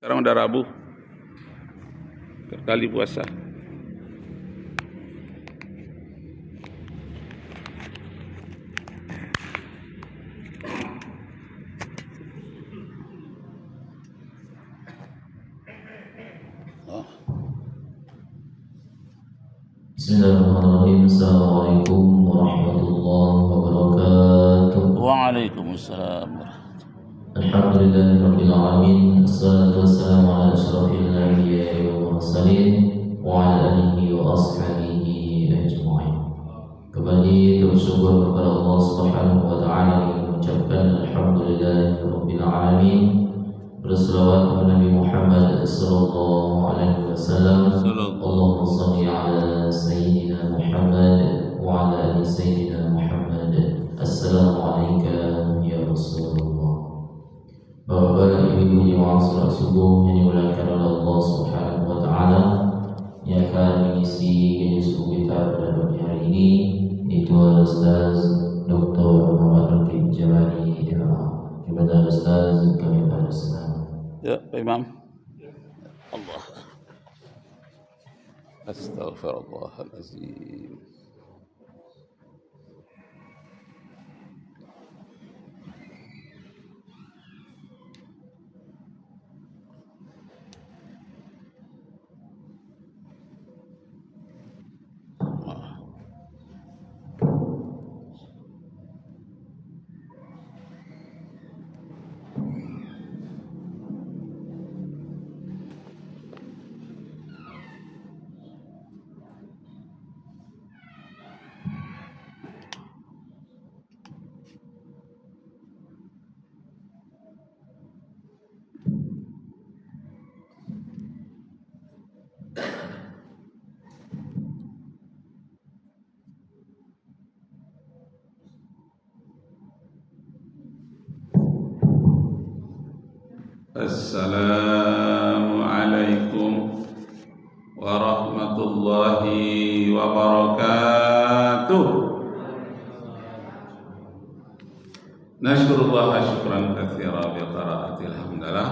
Sekarang udah Rabu, kali puasa. Bismillahirrahmanirrahim. Assalamualaikum warahmatullahi wabarakatuh. Waalaikumsalam. Alhamdulillahirabbil alamin. Wassalatu wassalamu ala asyrafil anbiya'i wal mursalin wa ala alihi wa ashabihi ajma'in. Kembali bersyukur kepada Allah Subhanahu wa taala yang mengucapkan alhamdulillahirabbil alamin. Berselawat kepada Nabi Muhammad sallallahu alaihi wasallam. Allahumma shalli ala sayyidina Muhammad wa ala ali sayyidina Muhammad. Assalamualaikum ya Rasulullah. Bapak Ibu jemaah salat subuh yang dimuliakan oleh Allah Subhanahu wa taala, yang akan mengisi kajian subuh kita pada pagi hari ini itu adalah Ustaz Dr. Muhammad Rafiq Jamali kepada Ustaz kami pada senang. Ya, Pak Imam. Allah. Astaghfirullahalazim. Assalamualaikum warahmatullahi wabarakatuh. Nasykurullah syukran katsira bi qiraatil hamdalah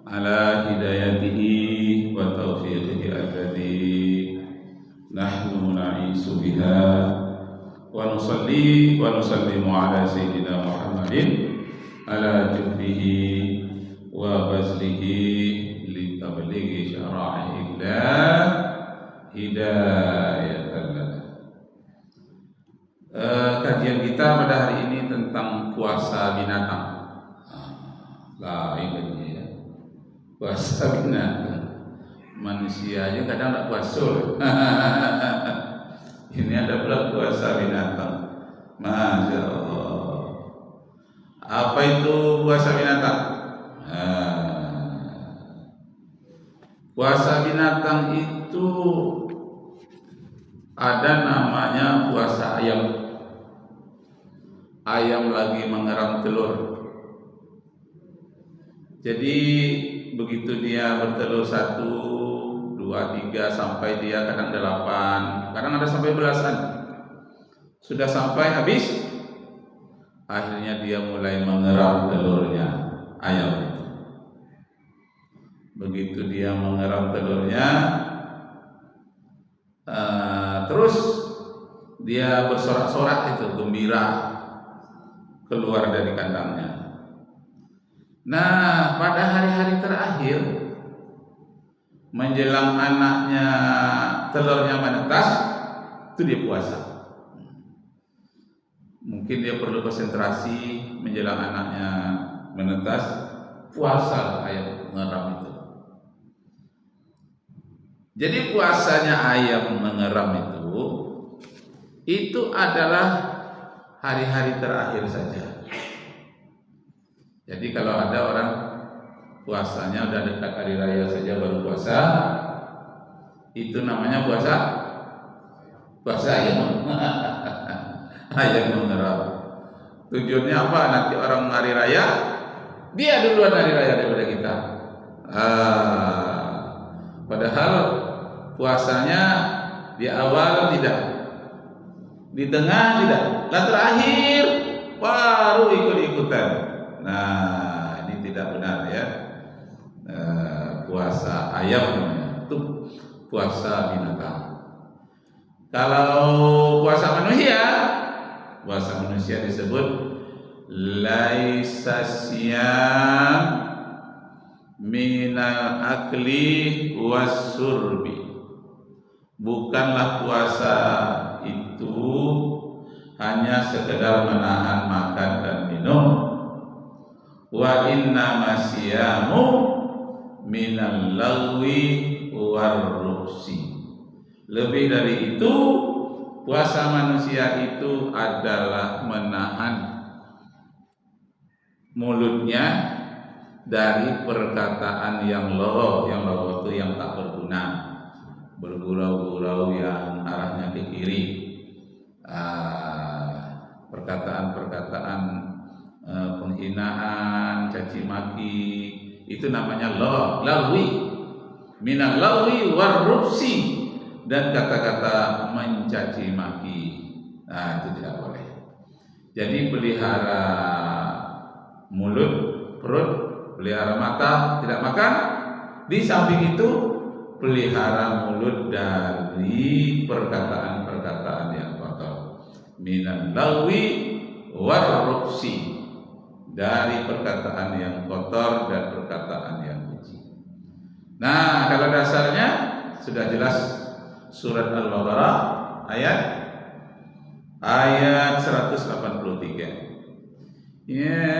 ala hidayatihi wa taufiqihi alladhi nahnu na'isu biha wa nusalli wa nusallimu ala sayyidina Muhammadin ala juhdihi wa bazlihi li tablighi syara'illah hidayatan lana. Kajian kita pada hari ini tentang puasa binatang. Lain lagi ya. Puasa binatang. Manusia aja kadang tak puasa. Ini ada pula puasa binatang. Masya Allah. Apa itu puasa binatang? Puasa binatang itu ada namanya puasa ayam. Ayam lagi mengeram telur. Jadi begitu dia bertelur 1, 2, 3 sampai dia kadang 8, kadang ada sampai belasan. Sudah sampai habis, akhirnya dia mulai mengeram telurnya, ayam itu. Begitu dia mengeram telurnya, terus dia bersorak-sorak itu, gembira keluar dari kandangnya. Nah, pada hari-hari terakhir menjelang anaknya telurnya menetas, itu dia puasa. Mungkin dia perlu konsentrasi menjelang anaknya menetas, puasa ayam mengeram itu. Jadi puasanya ayam mengeram itu adalah hari-hari terakhir saja. Jadi kalau ada orang puasanya udah dekat hari raya saja baru puasa, itu namanya puasa ayam. Ayam mengeram. Tujuannya apa? Nanti orang hari raya, dia duluan hari raya daripada kita. Padahal puasanya di awal tidak, di tengah tidak, dan terakhir baru ikut-ikutan. Nah, ini tidak benar ya. puasa ayam namanya, itu puasa binatang. Kalau puasa manusia disebut laisa siyam minal akli wasurbi. Bukanlah puasa itu hanya sekedar menahan makan dan minum. Wa inna masyamu minal lagwi warruksi. Lebih dari itu, puasa manusia itu adalah menahan mulutnya dari perkataan yang logh itu yang tak berguna, bergurau-gurau yang arahnya ke kiri, perkataan-perkataan penghinaan, caci maki, itu namanya lagwi, minal lagwi warrufsi, dan kata-kata mencaci maki. Nah, itu tidak boleh. Jadi pelihara mulut, perut, pelihara mata, tidak makan. Di samping itu pelihara mulut dari perkataan-perkataan yang kotor. Minal lagwi warrufsi, dari perkataan yang kotor dan perkataan yang keji. Nah, kalau dasarnya sudah jelas, surat Al-Baqarah ayat 183. Ya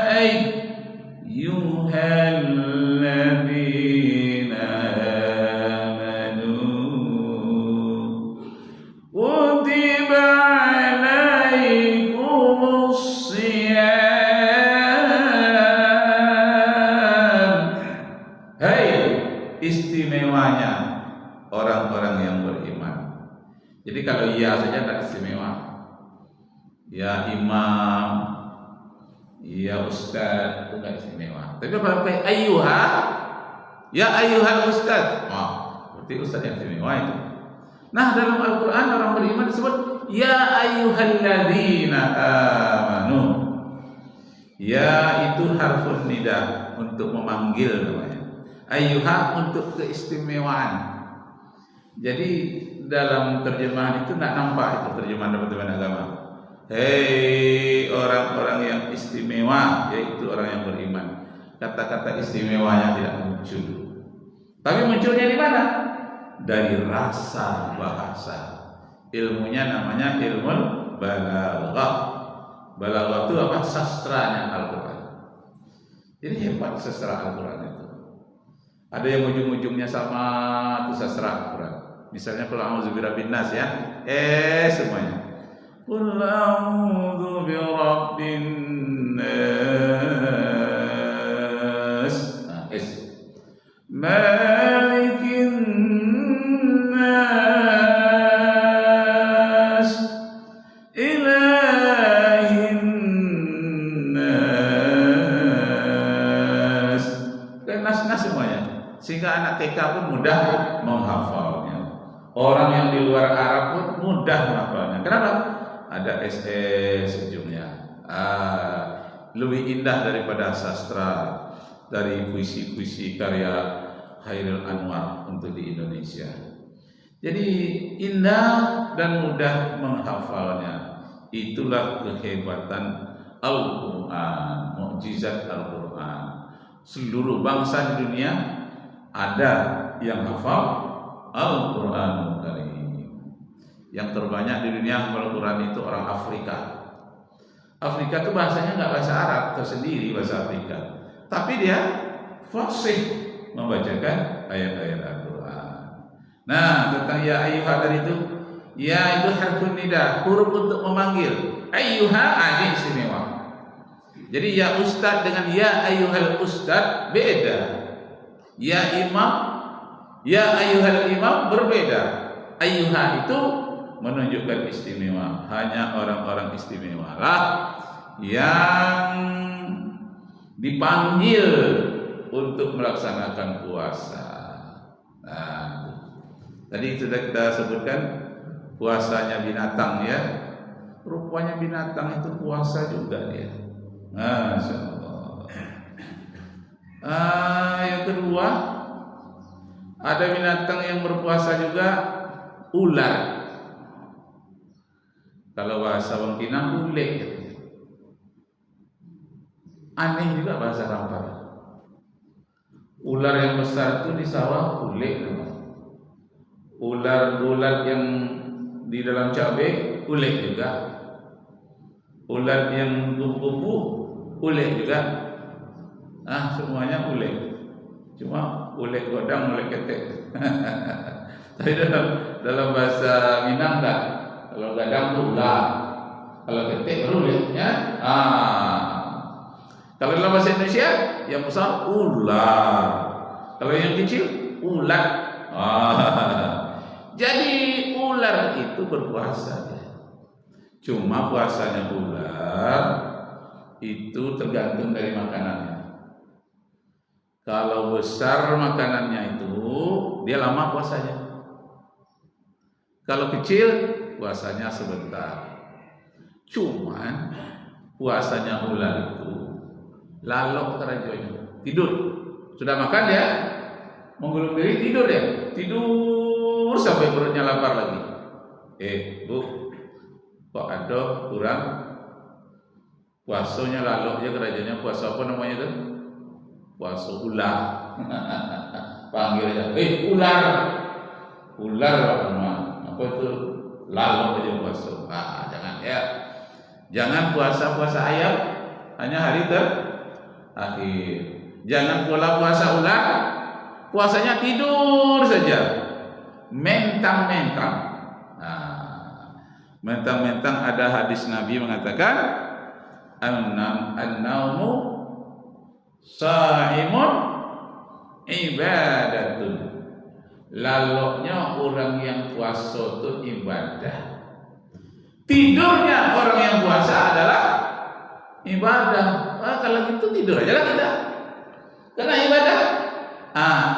ayyuhalladzina amanu kutiba alaikumus shiyam. Hai istimewanya orang-orang yang beriman. Jadi kalau iya saja tak istimewa. Ya imam, ya ustaz, itu enggak istimewa. Tapi kalau pakai ayyuha, ya ayyuhal ustaz, berarti ustaz yang istimewa itu. Nah, dalam Al-Quran orang beriman disebut ya ayyuhalladzina amanu. Ya itu harfun nida, untuk memanggil namanya. Ayyuha untuk keistimewaan. Jadi dalam terjemahan itu tidak nampak itu terjemahan Departemen Agama. Hei orang-orang yang istimewa, yaitu orang yang beriman. Kata-kata istimewanya tidak muncul. Tapi munculnya di mana? Dari rasa bahasa. Ilmunya namanya ilmu balaghah. Balaghah itu apa? Sastranya Al-Quran. Jadi hebat sastra Al-Quran itu. Ada yang ujung-ujungnya sama itu sastra Al-Quran. Misalnya kalau a'udzu birabbin nas ya, semuanya. Qul a'udzu birabbin nas. Malikin nas, ilahin nas. Kan nas semuanya. Sehingga anak TK pun mudah menghafalnya. Orang yang di luar Arab pun mudah menghafalnya. Kenapa? Ada SS ujungnya. Lebih indah daripada sastra, dari puisi-puisi karya Khairil Anwar untuk di Indonesia. Jadi indah dan mudah menghafalnya. Itulah kehebatan Al-Quran, mukjizat Al-Quran. Seluruh bangsa di dunia ada yang hafal Al-Quranul Karim. Yang terbanyak di dunia hafal Al-Quran itu orang Afrika. Afrika itu bahasanya nggak bahasa Arab, tersendiri bahasa Afrika. Tapi dia fasih membacakan ayat-ayat Al-Quran. Nah, tentang ya ayyuha tadi itu, ya itu harfun nida, huruf untuk memanggil. Ayyuha ini istimewa. Jadi ya ustaz dengan ya ayyuhal ustaz beda. Ya imam, ya ayyuhal imam berbeda. Ayyuha itu menunjukkan istimewa. Hanya orang-orang istimewa lah yang dipanggil untuk melaksanakan puasa. Nah, tadi sudah kita sebutkan puasanya binatang ya. Rupanya binatang itu puasa juga dia. Masya Allah. Yang kedua, ada binatang yang berpuasa juga, ular. Kalau bahasa Bangkinang ulek. Aneh juga bahasa Kampar. Ular yang besar itu di sawah ulek namanya. Ular yang di dalam cabai ulek juga. Ular yang kupu-kupu ulek juga. Semuanya ulek. Cuma ulek godang, ulek ketek. Tapi dalam bahasa Minang enggak. Kalau gadang itu ular, kalau ketek baru ulek, ya. Kalau dalam bahasa Indonesia yang besar ular, kalau yang kecil ulat. Jadi ular itu berpuasa. Cuma puasanya ular itu tergantung dari makanannya. Kalau besar makanannya itu dia lama puasanya. Kalau kecil puasanya sebentar. Cuman puasanya ular itu lalok kerajonya, tidur. Sudah makan ya, menggulung diri tidur ya, tidur sampai perutnya lapar lagi. Bu, kok ada kurang puasanya lalok ya kerajanya. Puasa apa namanya itu? Puasa ular. Panggil aja, ular apa itu? Lalok aja puasa. Jangan ya, jangan puasa ayam hanya hari terakhir. Jangan pula puasa ular, puasanya tidur saja, mentang-mentang. Mentang-mentang ada hadis Nabi mengatakan, an-naumu sa'imun ibadatun. Laloknya orang yang puasa itu ibadah. Tidurnya orang yang puasa adalah ibadah. Kalau gitu tidur aja lah kita, karena ibadah.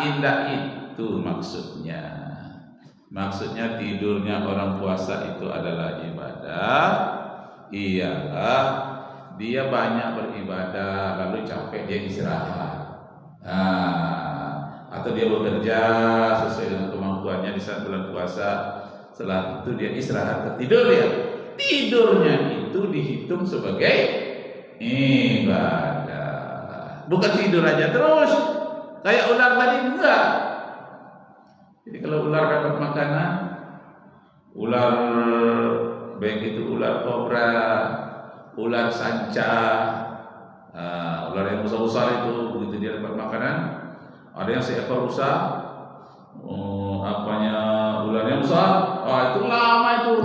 Indah itu maksudnya. Maksudnya tidurnya orang puasa itu adalah ibadah. Ialah dia banyak beribadah, lalu capek dia istirahat. Atau dia bekerja sesuai dengan kemampuannya di saat bulan puasa. Setelah itu dia istirahat, tertidur dia. Tidurnya itu dihitung sebagai ibadah. Bukan tidur aja terus kayak ular tadi, enggak. Jadi kalau ular dapat makanan, ular baik itu ular kobra, ular sanca, ular yang besar-besar itu, begitu dia dapat makanan, ada yang seekor rusa, ularnya besar, itu lama itu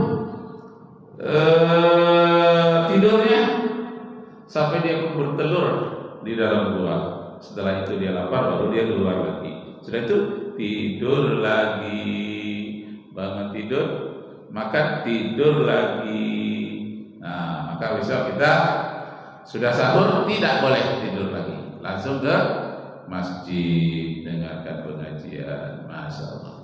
tidurnya sampai dia bertelur di dalam gua. Setelah itu dia lapar, baru dia keluar lagi. Sudah itu tidur lagi, bangun tidur, makan tidur lagi. Maka besok kita sudah sahur tidak boleh tidur lagi, langsung ke masjid dengarkan pengajian. Masya Allah.